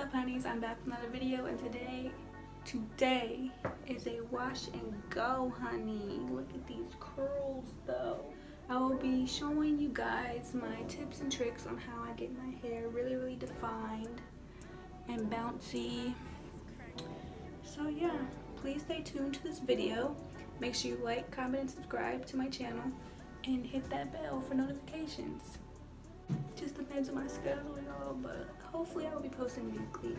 up, honeys? I'm back with another video, and today is a wash and go, honey. Look at these curls though. I will be showing you guys my tips and tricks on how I get my hair really defined and bouncy. So yeah, please stay tuned to this video. Make sure you like, comment, and subscribe to my channel and hit that bell for notifications. Just depends on my schedule, y'all, but hopefully I will be posting weekly.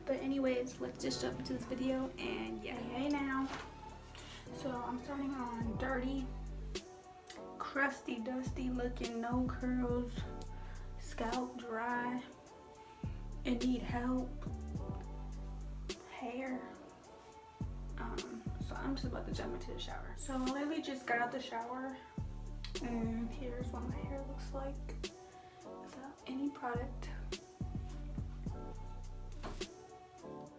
But anyways, let's just jump into this video, and yay now. So I'm starting on dirty, crusty, dusty looking, no curls, scalp dry, and need help hair. So I'm just about to jump into the shower. So I literally just got out the shower, and here's what my hair looks like without any product.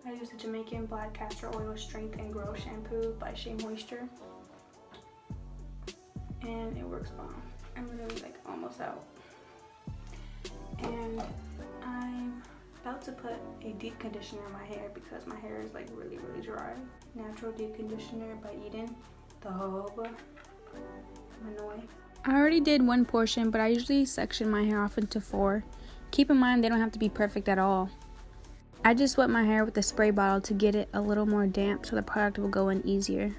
I use the Jamaican Black Castor Oil Strength and Grow Shampoo by Shea, and it works bomb. I'm literally like almost out, and I'm about to put a deep conditioner in my hair because my hair is like really dry. Natural deep conditioner by Eden, the Jojoba, Monoi. I already did one portion, but I usually section my hair off into 4. Keep in mind they don't have to be perfect at all. I just wet my hair with a spray bottle to get it a little more damp so the product will go in easier.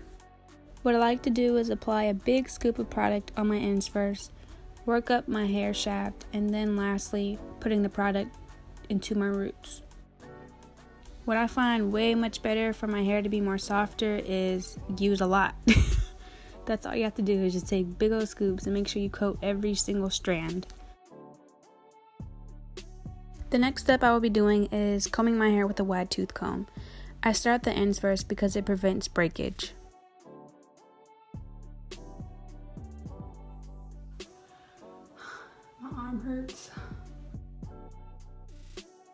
What I like to do is apply a big scoop of product on my ends first, work up my hair shaft, and then lastly putting the product into my roots. What I find way much better for my hair to be more softer is use a lot. That's all you have to do, is just take big old scoops and make sure you coat every single strand. The next step I will be doing is combing my hair with a wide tooth comb. I start at the ends first because it prevents breakage. My arm hurts.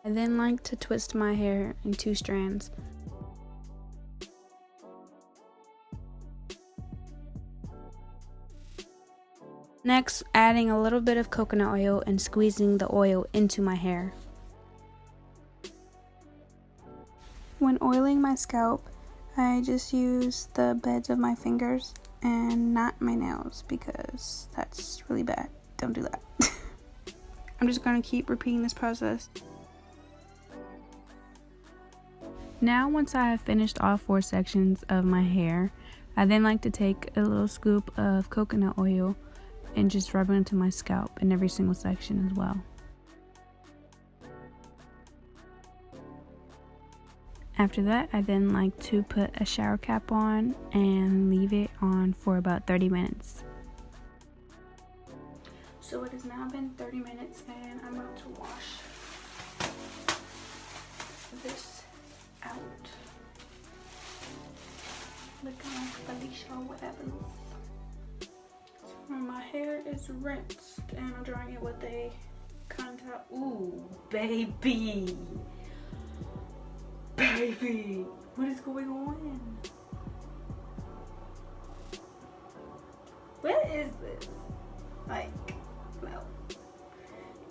I then like to twist my hair in 2 strands. Next, adding a little bit of coconut oil and squeezing the oil into my hair. When oiling my scalp, I just use the beds of my fingers and not my nails because that's really bad. Don't do that. I'm just going to keep repeating this process. Now, once I have finished all 4 sections of my hair, I then like to take a little scoop of coconut oil and just rub it into my scalp in every single section as well. After that, I then like to put a shower cap on and leave it on for about 30 minutes. So it has now been 30 minutes and I'm about to wash this out. Looking like Felicia or whatever. My hair is rinsed and I'm drying it with a contact. Ooh, baby, what is going on? What is this? Like, no.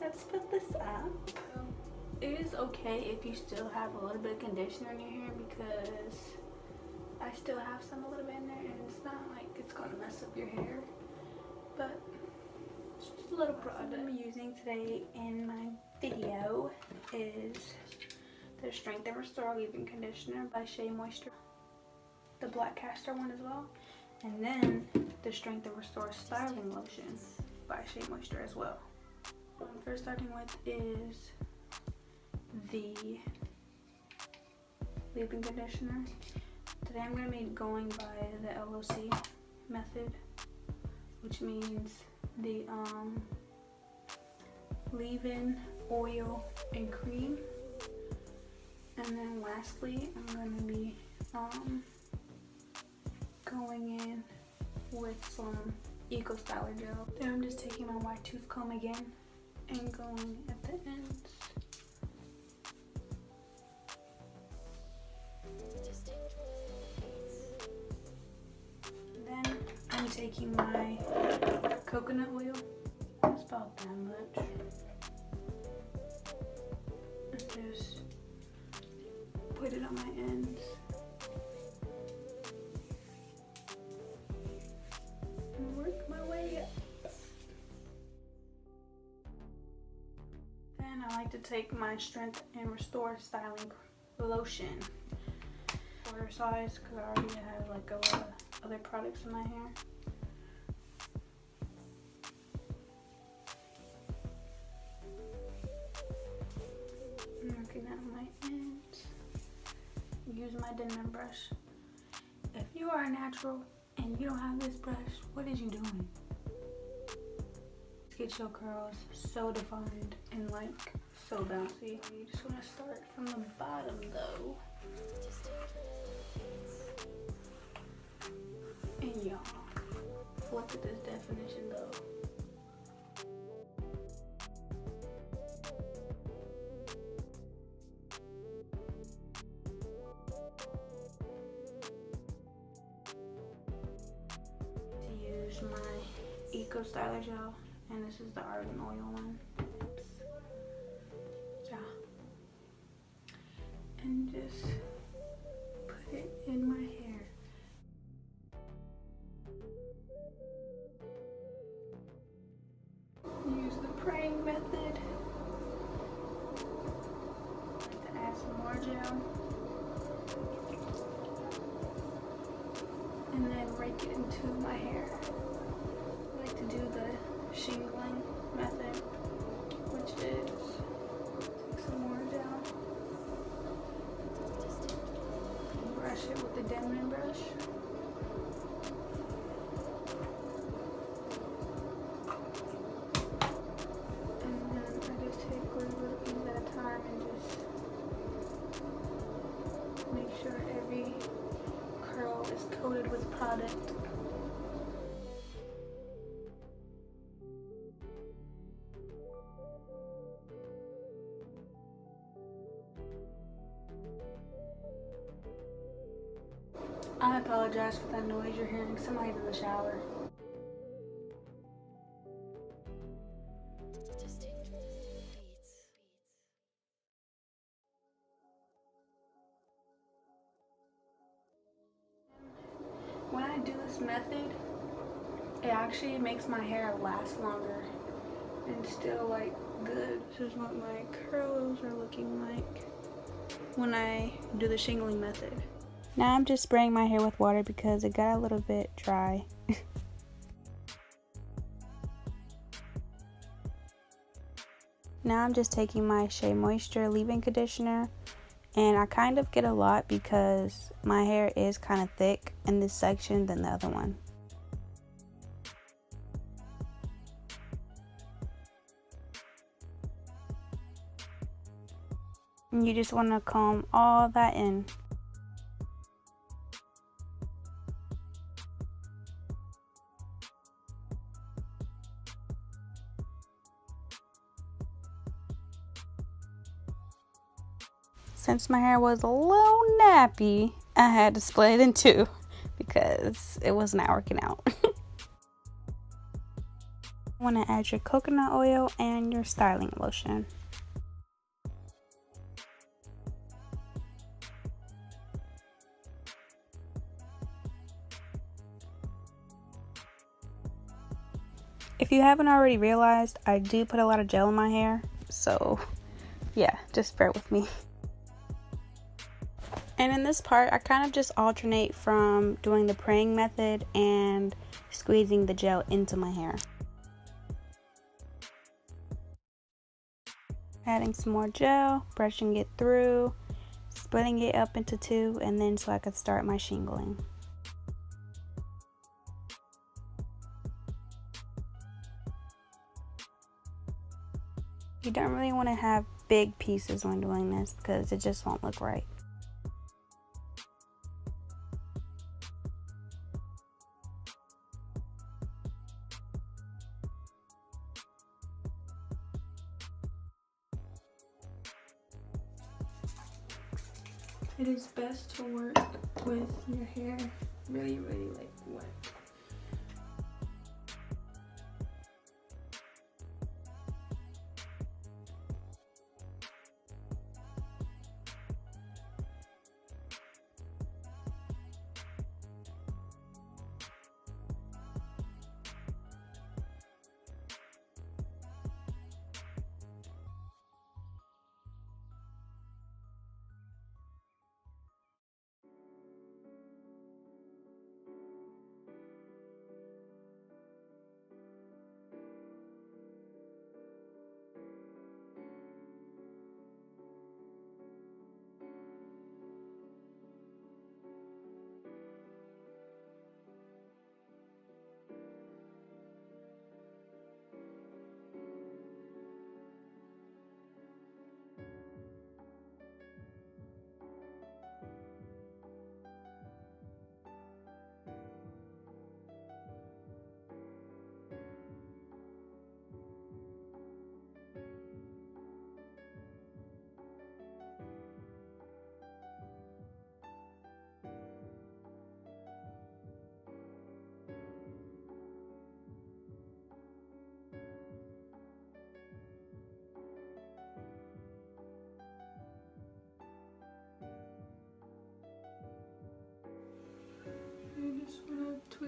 Let's put this up. It is okay if you still have a little bit of conditioner in your hair because I still have some a little bit in there, and it's not like it's gonna mess up your hair. But it's just a little product. What I'm using today in my video is the Strength and Restore Leave-In Conditioner by Shea Moisture, the Black Castor one as well, and then the Strength and Restore Styling Lotion by Shea Moisture as well. What I'm first starting with is the leave-in conditioner. Today I'm going to be going by the LOC method, which means the leave-in, oil, and cream. And then lastly, I'm going to be going in with some Eco Styler gel. Then I'm just taking my wide tooth comb again and going at the ends. Then I'm taking my coconut oil. It's about that much. And just put it on my ends. And work my way up. Then I like to take my Strength and Restore Styling Lotion. Quarter size, because I already have like a lot of other products in my hair. Working out my ends. Use my Denman brush. If you are a natural and you don't have this brush, what is you doing? Get your curls so defined and like so bouncy. You just want to start from the bottom though. And y'all, look at this definition though. My Eco Styler gel, and this is the Argan Oil one. Yeah. And just put it in my hair. Use the praying method to add some more gel. And then rake it into my hair. I like to do the shingling method, which is take some more gel, brush it with the Denman brush, and then I just take little pieces at a time and just make sure every curl is coated with product. I apologize for that noise you're hearing. Somebody's in the shower. When I do this method, it actually makes my hair last longer and still like good. This is what my curls are looking like when I do the shingling method. Now I'm just spraying my hair with water because it got a little bit dry. Now I'm just taking my Shea Moisture leave-in conditioner, and I kind of get a lot because my hair is kind of thick in this section than the other one. And you just want to comb all that in. Since my hair was a little nappy, I had to split it in two because it was not working out. You want to add your coconut oil and your styling lotion. If you haven't already realized, I do put a lot of gel in my hair, so yeah, just bear with me. And in this part, I kind of just alternate from doing the praying method and squeezing the gel into my hair. Adding some more gel, brushing it through, splitting it up into two, and then so I could start my shingling. You don't really want to have big pieces when doing this because it just won't look right. It is best to work with your hair really like wet.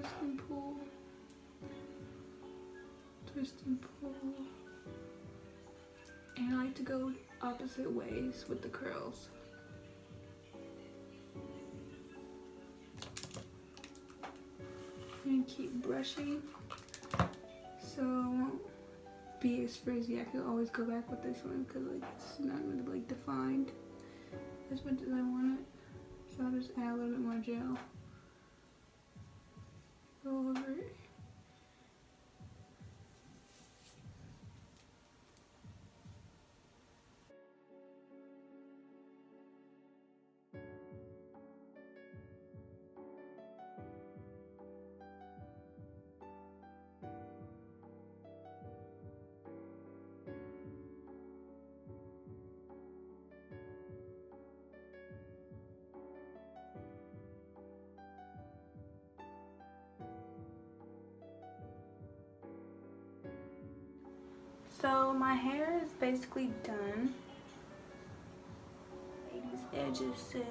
twist and pull, twist and pull. And I like to go opposite ways with the curls. And keep brushing so it won't be as frizzy. I could always go back with this one because like it's not really like defined as much as I want it. So I'll just add a little bit more gel. Go over it. So my hair is basically done. These edges, sis.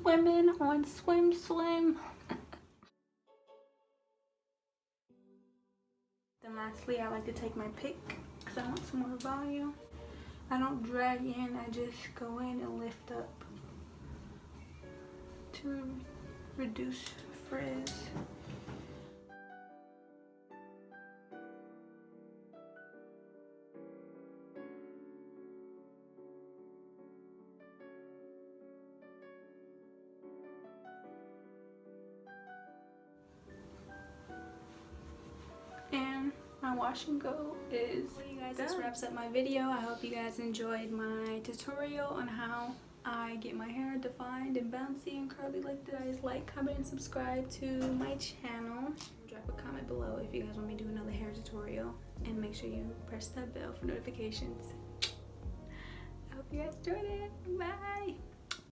Swimming on swim swim. Then lastly, I like to take my pick because I want some more volume. I don't drag in, I just go in and lift up to reduce frizz. And my wash and go is you guys. This wraps up my video. I hope you guys enjoyed my tutorial on how I get my hair defined and bouncy and curly like this. Guys, like, comment, and subscribe to my channel. Drop a comment below if you guys want me to do another hair tutorial, and make sure you press that bell for notifications. I hope you guys enjoyed it. Bye.